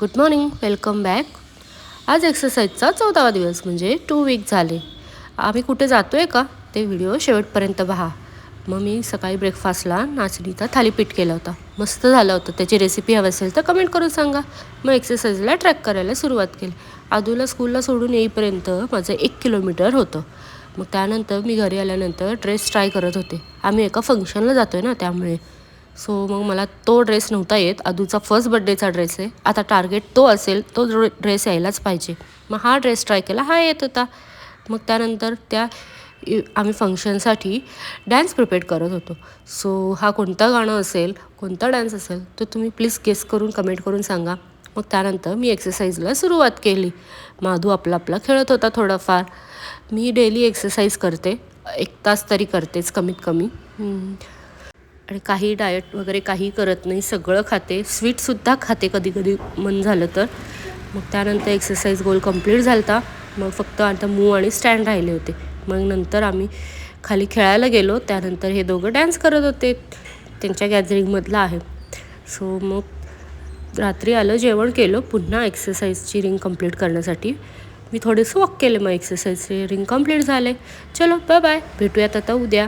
Good morning, welcome back. आज एक्सरसाइजचा 14वा दिवस म्हणजे 2 वीक झाले. आम्ही कुठे जातो आहे का ते व्हिडिओ शेवटपर्यंत पहा. मग मी सकाळी ब्रेकफास्टला नाचणीचा थालीपीठ केला होता. मस्त झालं होतं. त्याची रेसिपी हवी असेल तर कमेंट करून सांगा. मग एक्सरसाइजला ट्रॅक करायला सुरुवात केली. आदूला स्कूलला सोडून येईपर्यंत माझं 1 किलोमीटर होतं. मग त्यानंतर मी घरी आल्यानंतर ड्रेस ट्राय करत होते. आम्ही एका फंक्शनला जातो आहे ना त्यामुळे. मग मला तो ड्रेस नव्हता येत. आदूचा फर्स्ट बड्डेचा ड्रेस आहे. आता टार्गेट तो असेल, तो ड्रेस यायलाच पाहिजे. मग हा ड्रेस ट्राय केला, हा येत होता. मग त्यानंतर आम्ही फंक्शनसाठी डान्स प्रिपेअर करत होतो. हा कोणतं गाणं असेल, कोणता डान्स असेल तो तुम्ही प्लीज गेस करून कमेंट करून सांगा. मग त्यानंतर मी एक्सरसाइजला सुरुवात केली. आदू आपला खेळत होता थोडाफार. मी डेली एक्सरसाइज करते, 1 तास तरी करतेच कमीत कमी. आणि काही डाएट वगैरे काही करत नाही, सगळं खाते, स्वीटसुद्धा खाते कधी कधी मन झालं तर. मग त्यानंतर एक्सरसाइज गोल कंप्लीट झाला होता. मग फक्त आता मूव आणि स्टँड राहिले होते. मग नंतर आम्ही खाली खेळायला गेलो. त्यानंतर हे दोघं डान्स करत होते, त्यांच्या गॅदरिंगमधलं आहे. मग रात्री आलं, जेवण केलं, पुन्हा एक्सरसाइजची रिंग कंप्लीट करण्यासाठी मी थोडंसं वॉक केलं. मग एक्सरसाइजचे रिंग कंप्लीट झाले. चलो बाय बाय, भेटूयात आता उद्या.